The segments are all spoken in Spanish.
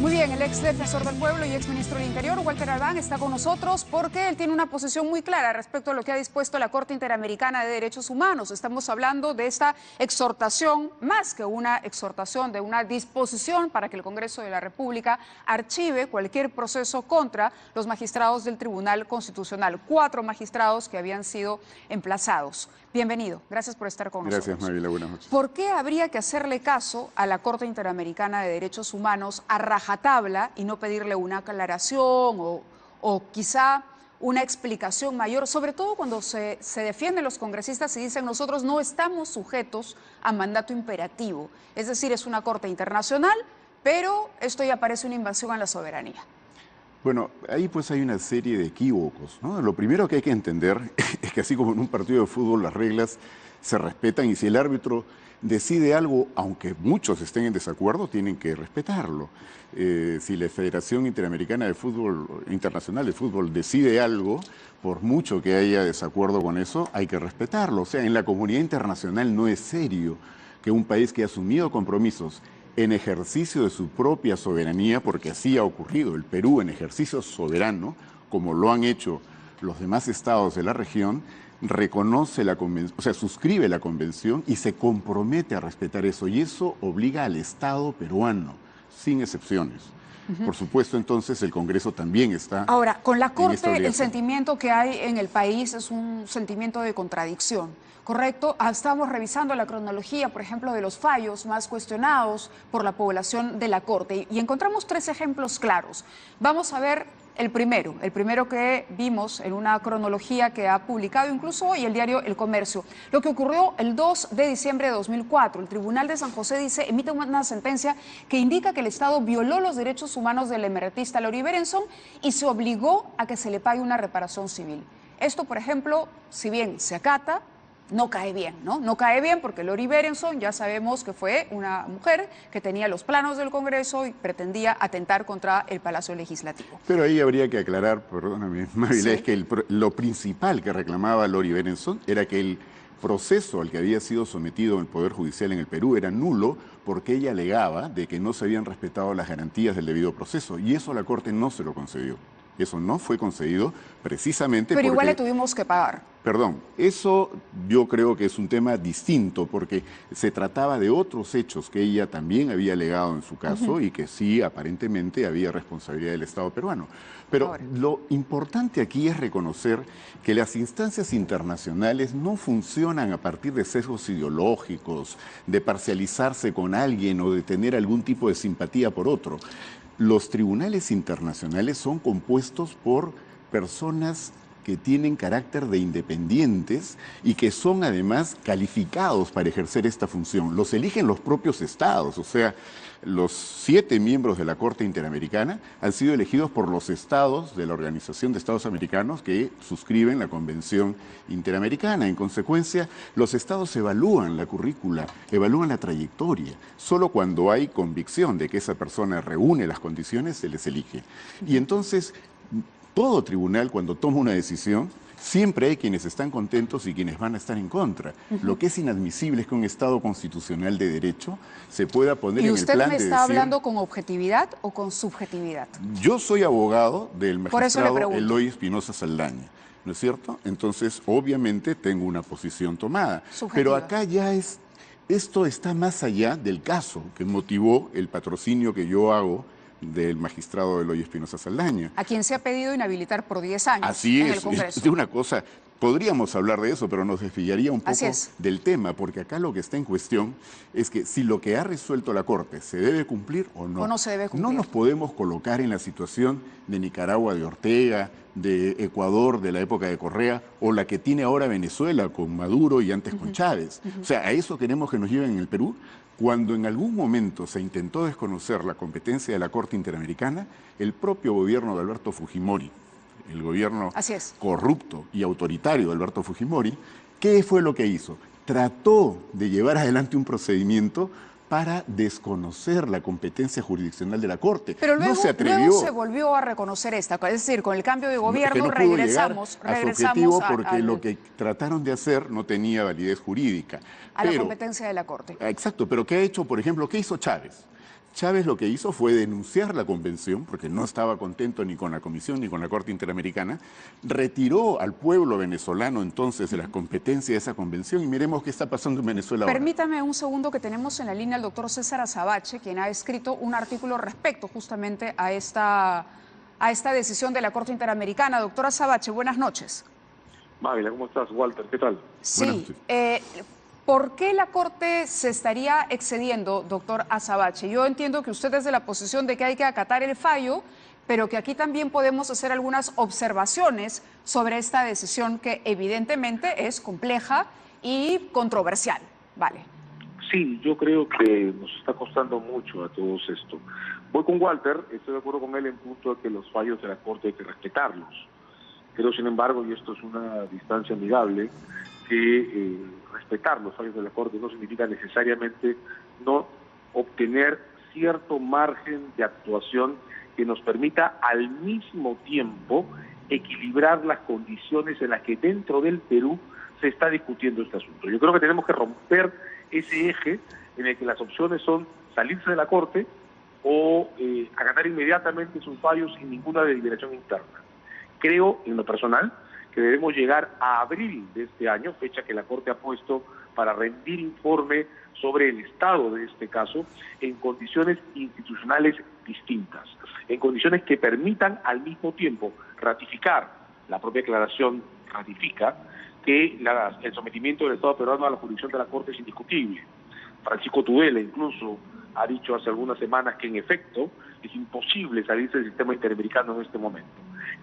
Muy bien, el ex defensor del pueblo y ex ministro del Interior, Walter Albán, está con nosotros porque él tiene una posición muy clara respecto a lo que ha dispuesto la Corte Interamericana de Derechos Humanos. Estamos hablando de esta exhortación, más que una exhortación, de una disposición para que el Congreso de la República archive cualquier proceso contra los magistrados del Tribunal Constitucional. 4 magistrados que habían sido emplazados. Bienvenido, gracias por estar con nosotros. Gracias, Mavila, buenas noches. ¿Por qué habría que hacerle caso a la Corte Interamericana de Derechos Humanos a rajatabla y no pedirle una aclaración o quizá una explicación mayor, sobre todo cuando se defienden los congresistas y dicen nosotros no estamos sujetos a mandato imperativo? Es decir, es una corte internacional, pero esto ya parece una invasión a la soberanía. Bueno, ahí pues hay una serie de equívocos, ¿no? Lo primero que hay que entender es que así como en un partido de fútbol las reglas se respetan y si el árbitro decide algo, aunque muchos estén en desacuerdo, tienen que respetarlo. Si la Federación Interamericana de Fútbol, Internacional de Fútbol decide algo, por mucho que haya desacuerdo con eso, hay que respetarlo. O sea, en la comunidad internacional no es serio que un país que ha asumido compromisos en ejercicio de su propia soberanía, porque así ha ocurrido, el Perú en ejercicio soberano, como lo han hecho los demás estados de la región, reconoce la convención, o sea, suscribe la convención y se compromete a respetar eso, y eso obliga al Estado peruano, sin excepciones. Por supuesto, entonces, el Congreso también está. Ahora, con la Corte, el sentimiento que hay en el país es un sentimiento de contradicción, ¿correcto? Estamos revisando la cronología, por ejemplo, de los fallos más cuestionados por la población de la Corte y encontramos 3 ejemplos claros. Vamos a ver el primero que vimos en una cronología que ha publicado incluso hoy el diario El Comercio. Lo que ocurrió el 2 de diciembre de 2004. El Tribunal de San José emite una sentencia que indica que el Estado violó los derechos humanos del emeritista Lori Berenson y se obligó a que se le pague una reparación civil. Esto, por ejemplo, si bien se acata, no cae bien, ¿no? No cae bien porque Lori Berenson ya sabemos que fue una mujer que tenía los planos del Congreso y pretendía atentar contra el Palacio Legislativo. Pero ahí habría que aclarar, perdóname, Mavila, sí, es que lo principal que reclamaba Lori Berenson era que el proceso al que había sido sometido el Poder Judicial en el Perú era nulo porque ella alegaba de que no se habían respetado las garantías del debido proceso y eso la Corte no se lo concedió. Eso no fue concedido precisamente porque... Pero igual le tuvimos que pagar. Perdón, eso yo creo que es un tema distinto porque se trataba de otros hechos que ella también había alegado en su caso y que sí, aparentemente, había responsabilidad del Estado peruano. Pero ahora, lo importante aquí es reconocer que las instancias internacionales no funcionan a partir de sesgos ideológicos, de parcializarse con alguien o de tener algún tipo de simpatía por otro. Los tribunales internacionales son compuestos por personas que tienen carácter de independientes y que son además calificados para ejercer esta función. Los eligen los propios estados, o sea, los 7 miembros de la Corte Interamericana han sido elegidos por los estados de la Organización de Estados Americanos que suscriben la Convención Interamericana. En consecuencia, los estados evalúan la currícula, evalúan la trayectoria. Solo cuando hay convicción de que esa persona reúne las condiciones, se les elige. Y entonces, todo tribunal, cuando toma una decisión, siempre hay quienes están contentos y quienes van a estar en contra. Lo que es inadmisible es que un Estado constitucional de derecho se pueda poner en el plan de decir... ¿Y usted me está hablando con objetividad o con subjetividad? Yo soy abogado del magistrado Eloy Espinosa Saldaña, ¿no es cierto? Entonces, obviamente, tengo una posición tomada. Subjetiva. Pero acá ya es... Esto está más allá del caso que motivó el patrocinio que yo hago del magistrado Eloy Espinosa Saldaña. A quien se ha pedido inhabilitar por 10 años Así en el Congreso. Es de una cosa, podríamos hablar de eso, pero nos desviaría un poco del tema, porque acá lo que está en cuestión es que si lo que ha resuelto la Corte se debe cumplir o no. O no se debe cumplir. No nos podemos colocar en la situación de Nicaragua de Ortega, de Ecuador de la época de Correa, o la que tiene ahora Venezuela con Maduro y antes con Chávez. O sea, a eso queremos que nos lleven en el Perú. Cuando en algún momento se intentó desconocer la competencia de la Corte Interamericana, el propio gobierno de Alberto Fujimori, el gobierno corrupto y autoritario de Alberto Fujimori, ¿qué fue lo que hizo? Trató de llevar adelante un procedimiento para desconocer la competencia jurisdiccional de la Corte. Pero luego, no se atrevió. Luego se volvió a reconocer esta, es decir, con el cambio de gobierno regresamos a su objetivo porque lo que trataron de hacer no tenía validez jurídica. A la competencia de la Corte. Exacto, pero ¿qué ha hecho, por ejemplo, qué hizo Chávez? Chávez lo que hizo fue denunciar la convención, porque no estaba contento ni con la Comisión ni con la Corte Interamericana, retiró al pueblo venezolano entonces de la competencia de esa convención y miremos qué está pasando en Venezuela ahora. Permítame un segundo, que tenemos en la línea al doctor César Azabache, quien ha escrito un artículo respecto justamente a esta decisión de la Corte Interamericana. Doctor Azabache, buenas noches. Mávila, ¿cómo estás? Walter, ¿qué tal? Sí, ¿por qué la Corte se estaría excediendo, doctor Azabache? Yo entiendo que usted es de la posición de que hay que acatar el fallo, pero que aquí también podemos hacer algunas observaciones sobre esta decisión que evidentemente es compleja y controversial. Vale. Sí, yo creo que nos está costando mucho a todos esto. Voy con Walter, estoy de acuerdo con él en punto de que los fallos de la Corte hay que respetarlos. Creo, sin embargo, y esto es una distancia amigable, que respetar los fallos de la Corte no significa necesariamente no obtener cierto margen de actuación que nos permita al mismo tiempo equilibrar las condiciones en las que dentro del Perú se está discutiendo este asunto. Yo creo que tenemos que romper ese eje en el que las opciones son salirse de la Corte o acatar inmediatamente sus fallos sin ninguna deliberación interna. Creo, en lo personal, que debemos llegar a abril de este año, fecha que la Corte ha puesto para rendir informe sobre el estado de este caso, en condiciones institucionales distintas, en condiciones que permitan al mismo tiempo ratificar, la propia declaración ratifica, que el sometimiento del Estado peruano a la jurisdicción de la Corte es indiscutible. Francisco Tudela incluso ha dicho hace algunas semanas que en efecto es imposible salirse del sistema interamericano en este momento.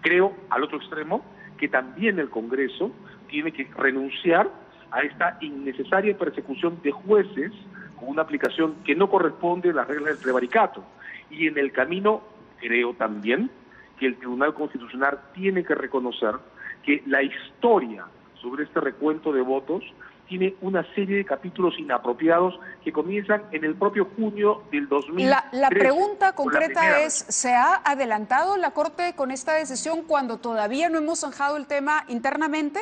Creo, al otro extremo, que también el Congreso tiene que renunciar a esta innecesaria persecución de jueces con una aplicación que no corresponde a las reglas del prevaricato. Y en el camino, creo también que el Tribunal Constitucional tiene que reconocer que la historia sobre este recuento de votos tiene una serie de capítulos inapropiados que comienzan en el propio junio del 2013. La pregunta concreta es, ¿se ha adelantado la Corte con esta decisión cuando todavía no hemos zanjado el tema internamente?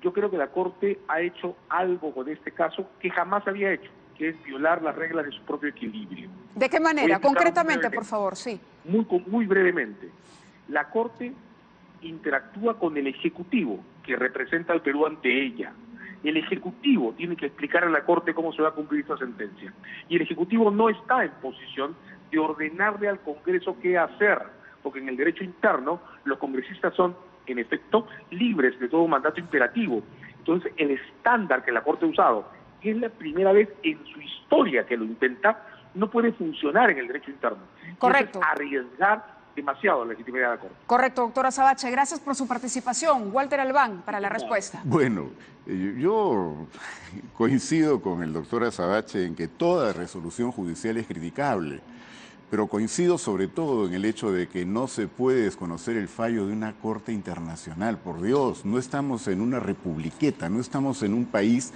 Yo creo que la Corte ha hecho algo con este caso que jamás había hecho, que es violar las reglas de su propio equilibrio. ¿De qué manera? Concretamente, por favor, sí. Muy brevemente. La Corte interactúa con el Ejecutivo, que representa al Perú ante ella. El Ejecutivo tiene que explicar a la Corte cómo se va a cumplir esta sentencia. Y el Ejecutivo no está en posición de ordenarle al Congreso qué hacer, porque en el derecho interno los congresistas son, en efecto, libres de todo mandato imperativo. Entonces, el estándar que la Corte ha usado, que es la primera vez en su historia que lo intenta, no puede funcionar en el derecho interno. Correcto. Es arriesgar demasiado la legitimidad de la Corte. Correcto, doctora Azabache. Gracias por su participación. Walter Albán, para la respuesta. Bueno, yo coincido con el doctor Azabache en que toda resolución judicial es criticable, pero coincido sobre todo en el hecho de que no se puede desconocer el fallo de una Corte Internacional. Por Dios, no estamos en una republiqueta, no estamos en un país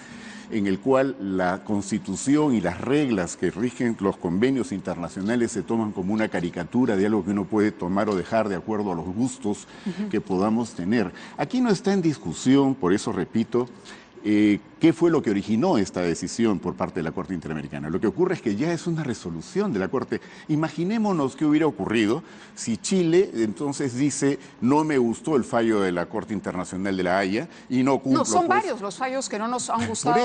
en el cual la Constitución y las reglas que rigen los convenios internacionales se toman como una caricatura de algo que uno puede tomar o dejar de acuerdo a los gustos que podamos tener. Aquí no está en discusión, por eso repito, ¿qué fue lo que originó esta decisión por parte de la Corte Interamericana? Lo que ocurre es que ya es una resolución de la Corte. Imaginémonos qué hubiera ocurrido si Chile entonces dice no me gustó el fallo de la Corte Internacional de La Haya y no cumplo. No, son varios los fallos que no nos han gustado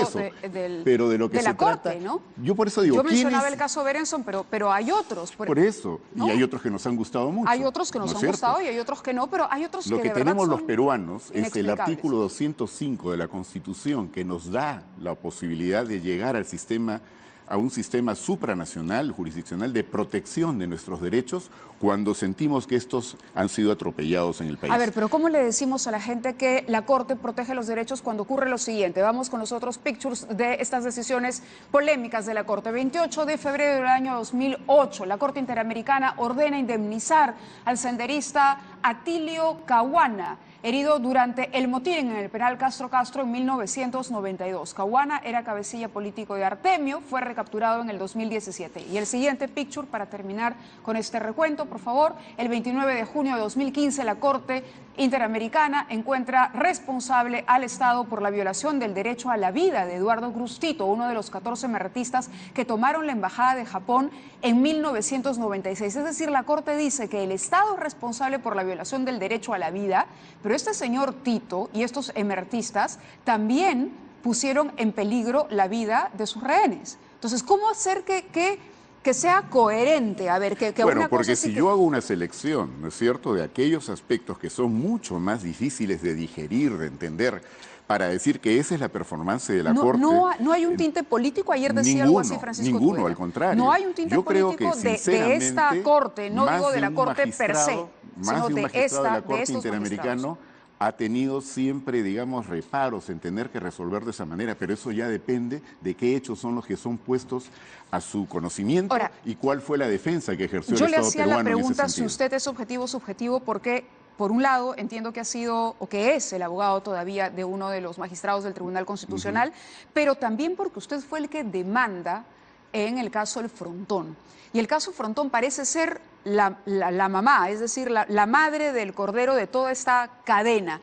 pero de lo que de la se Corte, trata, ¿no? Yo por eso digo, yo mencionaba el caso Berenson, pero hay otros. Por eso, ¿no? Y hay otros que nos han gustado mucho. Hay otros que nos han gustado y hay otros que no, pero hay otros lo que de tenemos verdad los peruanos es el inexplicables. artículo 205 de la Constitución que nos da la posibilidad de llegar al sistema, a un sistema supranacional, jurisdiccional, de protección de nuestros derechos cuando sentimos que estos han sido atropellados en el país. A ver, pero ¿cómo le decimos a la gente que la Corte protege los derechos cuando ocurre lo siguiente? Vamos con los otros pictures de estas decisiones polémicas de la Corte. 28 de febrero del año 2008, la Corte Interamericana ordena indemnizar al senderista Atilio Caguana, herido durante el motín en el penal Castro Castro en 1992. Caguana era cabecilla político de Artemio, fue recapturado en el 2017. Y el siguiente picture para terminar con este recuento, por favor. El 29 de junio de 2015, la Corte Interamericana encuentra responsable al Estado por la violación del derecho a la vida de Eduardo Crustito, uno de los 14 marretistas que tomaron la embajada de Japón en 1996. Es decir, la Corte dice que el Estado es responsable por la violación del derecho a la vida, pero este señor Tito y estos emertistas también pusieron en peligro la vida de sus rehenes. Entonces, ¿cómo hacer que sea coherente? A ver, bueno, una porque cosa si yo hago una selección, ¿no es cierto?, de aquellos aspectos que son mucho más difíciles de digerir, de entender, para decir que esa es la performance de la Corte. No hay un tinte político, ayer decía algo así Francisco Ninguno, Tudela. al contrario. No hay un tinte político de esta Corte, no digo de la Corte per se, sino de un magistrado de la Corte estos Interamericano ha tenido siempre, digamos, reparos en tener que resolver de esa manera, pero eso ya depende de qué hechos son los que son puestos a su conocimiento. Ahora, y cuál fue la defensa que ejerció el Yo Estado le hacía peruano la pregunta en ese si sentido. usted es objetivo o subjetivo, porque por un lado entiendo que ha sido o que es el abogado todavía de uno de los magistrados del Tribunal Constitucional, pero también porque usted fue el que demanda en el caso del Frontón. Y el caso Frontón parece ser la mamá, es decir, la madre del cordero de toda esta cadena.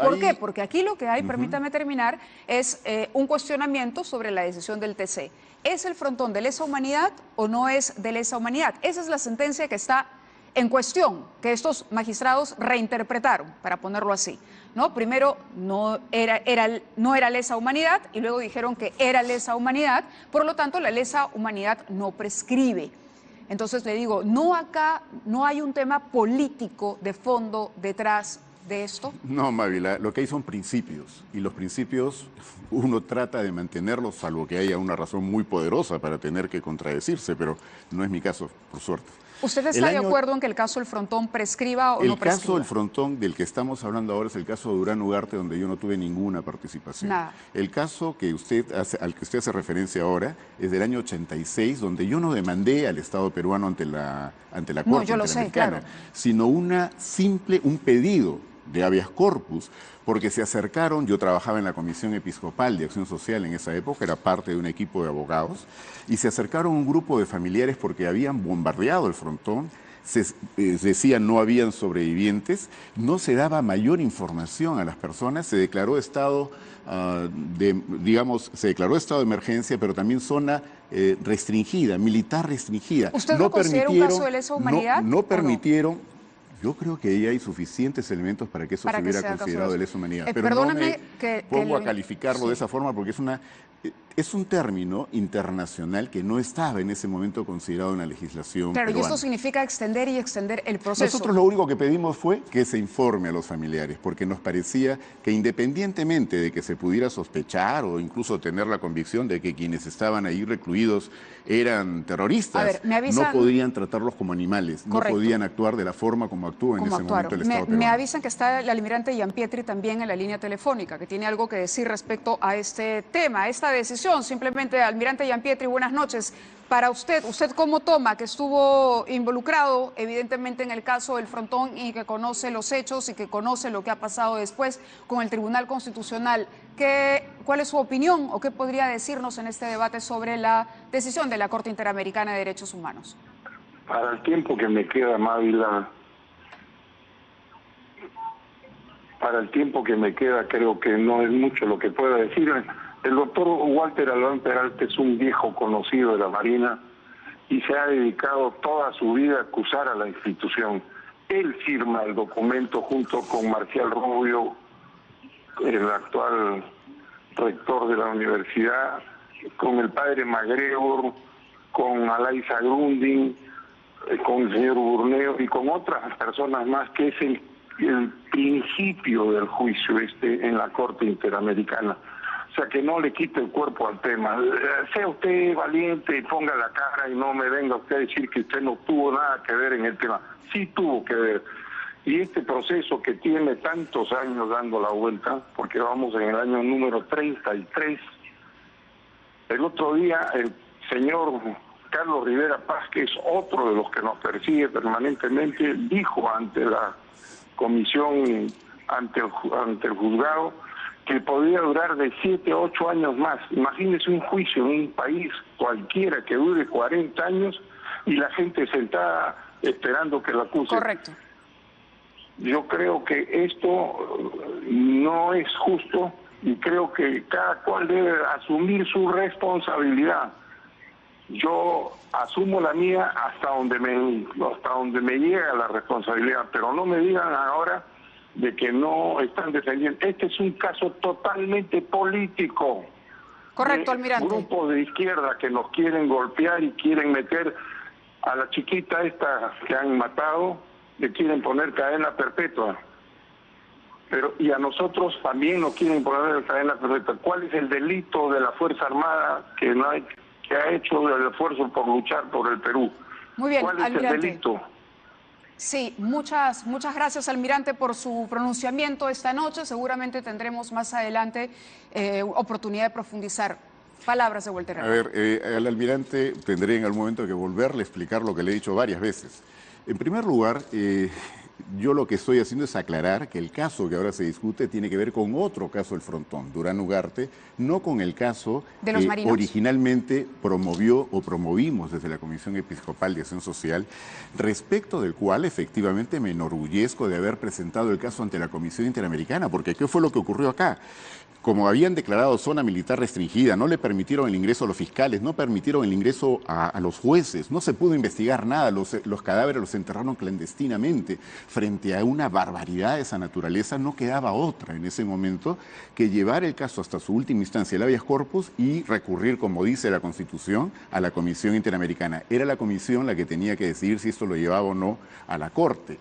¿Por qué? Porque aquí lo que hay, permítame terminar, es un cuestionamiento sobre la decisión del TC. ¿Es el Frontón de lesa humanidad o no es de lesa humanidad? Esa es la sentencia que está en cuestión, que estos magistrados reinterpretaron, para ponerlo así, ¿no? Primero no era lesa humanidad y luego dijeron que era lesa humanidad, por lo tanto la lesa humanidad no prescribe. Entonces le digo, acá no hay un tema político de fondo detrás de esto. No, Mávila, lo que hay son principios, y los principios uno trata de mantenerlos, salvo que haya una razón muy poderosa para tener que contradecirse, pero no es mi caso, por suerte. ¿Usted está de acuerdo en que el caso del Frontón prescriba o no prescriba? El caso del Frontón del que estamos hablando ahora es el caso de Durán Ugarte, donde yo no tuve ninguna participación. Nada. El caso al que usted hace referencia ahora es del año 86, donde yo no demandé al Estado peruano ante la Corte Interamericana, sino un pedido de habeas corpus, porque se acercaron, yo trabajaba en la Comisión Episcopal de Acción Social en esa época, era parte de un equipo de abogados, y se acercaron un grupo de familiares porque habían bombardeado el Frontón, decían no habían sobrevivientes, no se daba mayor información a las personas, se declaró estado estado de emergencia, pero también zona restringida, militar restringida. ¿Usted lo considera un caso de lesa humanidad? No permitieron. Yo creo que ya hay suficientes elementos para que eso se hubiera considerado de lesa humanidad. Pero perdóname no me pongo a calificarlo de esa forma porque es un término internacional que no estaba en ese momento considerado en la legislación peruana. Y esto significa extender el proceso. Nosotros lo único que pedimos fue que se informe a los familiares, porque nos parecía que independientemente de que se pudiera sospechar o incluso tener la convicción de que quienes estaban ahí recluidos eran terroristas, no podían tratarlos como animales, no podían actuar de la forma como actuó en ese momento el Estado peruano. Me avisan que está el almirante Gianpietri también en la línea telefónica, que tiene algo que decir respecto a este tema, esta decisión. Simplemente, almirante Gianpietri, buenas noches. Para ¿usted cómo toma que estuvo involucrado evidentemente en el caso del Frontón y que conoce los hechos y que conoce lo que ha pasado después con el Tribunal Constitucional? ¿Cuál es su opinión o qué podría decirnos en este debate sobre la decisión de la Corte Interamericana de Derechos Humanos? Para el tiempo que me queda, Mávila, creo que no es mucho lo que pueda decir. El doctor Walter Albán Peralta es un viejo conocido de la Marina y se ha dedicado toda su vida a acusar a la institución. Él firma el documento junto con Marcial Rubio, el actual rector de la universidad, con el padre MacGregor, con Alaisa Grunding, con el señor Burneo y con otras personas más, que es el principio del juicio en la Corte Interamericana. O sea, que no le quite el cuerpo al tema. Sea usted valiente y ponga la cara y no me venga usted a decir que usted no tuvo nada que ver en el tema. Sí tuvo que ver. Y este proceso que tiene tantos años dando la vuelta, porque vamos en el año número 33, el otro día el señor Carlos Rivera Paz, que es otro de los que nos persigue permanentemente, dijo ante la comisión, ante el juzgado, que podría durar de 7 a 8 años más. Imagínese un juicio en un país cualquiera que dure 40 años y la gente sentada esperando que lo acuse. Correcto. Yo creo que esto no es justo y creo que cada cual debe asumir su responsabilidad. Yo asumo la mía hasta donde me llega la responsabilidad, pero no me digan ahora de que no están defendiendo. Este es un caso totalmente político. Correcto, almirante. Grupos de izquierda que nos quieren golpear y quieren meter a la chiquita esta que han matado, le quieren poner cadena perpetua. Y a nosotros también nos quieren poner cadena perpetua. ¿Cuál es el delito de la Fuerza Armada que ha hecho el esfuerzo por luchar por el Perú? Muy bien, ¿Cuál es almirante. el delito? Sí, muchas gracias, almirante, por su pronunciamiento esta noche. Seguramente tendremos más adelante oportunidad de profundizar. Palabras de Walter. A ver, al almirante tendré en algún momento que volverle a explicar lo que le he dicho varias veces. En primer lugar, yo lo que estoy haciendo es aclarar que el caso que ahora se discute tiene que ver con otro caso del Frontón, Durán Ugarte, no con el caso de los marinos. Originalmente promovimos desde la Comisión Episcopal de Acción Social, respecto del cual efectivamente me enorgullezco de haber presentado el caso ante la Comisión Interamericana, porque ¿qué fue lo que ocurrió acá? Como habían declarado zona militar restringida, no le permitieron el ingreso a los fiscales, no permitieron el ingreso a los jueces, no se pudo investigar nada, los cadáveres los enterraron clandestinamente. Frente a una barbaridad de esa naturaleza, no quedaba otra en ese momento que llevar el caso hasta su última instancia, el habeas corpus, y recurrir, como dice la Constitución, a la Comisión Interamericana. Era la Comisión la que tenía que decidir si esto lo llevaba o no a la Corte.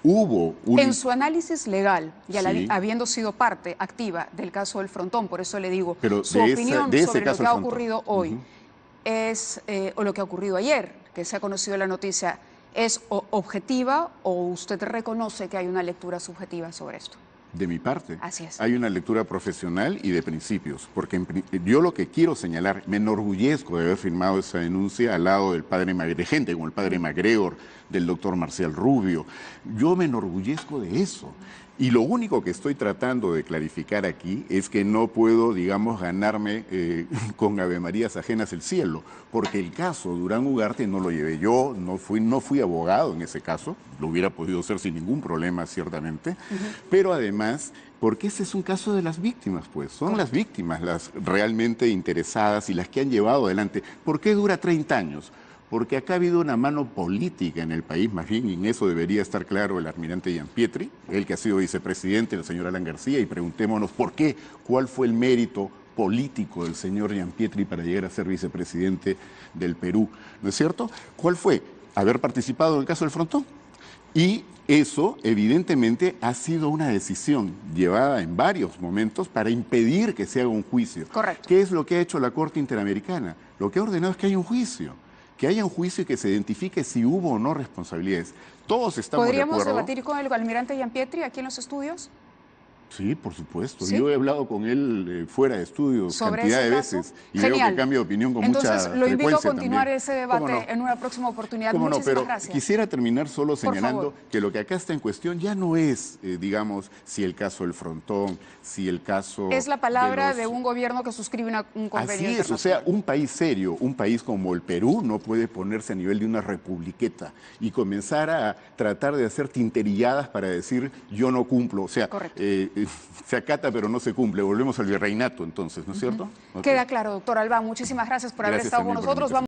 En su análisis legal, y sí, habiendo sido parte activa del caso del Frontón, por eso le digo, pero su opinión sobre lo que ha Frontón ocurrido hoy o lo que ha ocurrido ayer, que se ha conocido la noticia, ¿es objetiva o usted reconoce que hay una lectura subjetiva sobre esto? De mi parte, así es, hay una lectura profesional y de principios, porque yo lo que quiero señalar, me enorgullezco de haber firmado esa denuncia al lado del padre de gente como el padre MacGregor, del doctor Marcial Rubio. Yo me enorgullezco de eso. Y lo único que estoy tratando de clarificar aquí es que no puedo, digamos, ganarme con avemarías ajenas el cielo, porque el caso Durán Ugarte no lo llevé yo, no fui abogado en ese caso, lo hubiera podido ser sin ningún problema, ciertamente, pero además, porque ese es un caso de las víctimas, pues, son las víctimas las realmente interesadas y las que han llevado adelante. ¿Por qué dura 30 años? Porque acá ha habido una mano política en el país, más bien, y en eso debería estar claro el almirante Gianpietri, él que ha sido vicepresidente, el señor Alan García, y preguntémonos por qué, cuál fue el mérito político del señor Gianpietri para llegar a ser vicepresidente del Perú, ¿no es cierto? ¿Cuál fue? Haber participado en el caso del Frontón. Y eso, evidentemente, ha sido una decisión llevada en varios momentos para impedir que se haga un juicio. Correcto. ¿Qué es lo que ha hecho la Corte Interamericana? Lo que ha ordenado es que haya un juicio. Que haya un juicio y que se identifique si hubo o no responsabilidades. Todos estamos de acuerdo. ¿Podríamos debatir con el almirante Gianpietri aquí en los estudios? Sí, por supuesto. ¿Sí? Yo he hablado con él fuera de estudios cantidad de veces y Genial. veo que cambia de opinión con mucha frecuencia. Entonces, lo invito a continuar también. ese debate en una próxima oportunidad. ¿Cómo no? Muchísimas Pero gracias. quisiera terminar solo señalando que lo que acá está en cuestión ya no es, digamos, si el caso del Frontón, si el caso... Es la palabra de un gobierno que suscribe un convenio Así es, o sea, un país serio, un país como el Perú no puede ponerse a nivel de una republiqueta y comenzar a tratar de hacer tinterilladas para decir yo no cumplo, o sea, se acata pero no se cumple, volvemos al virreinato entonces, ¿no es cierto? Queda claro, doctor Albán, muchísimas gracias por haber estado con nosotros.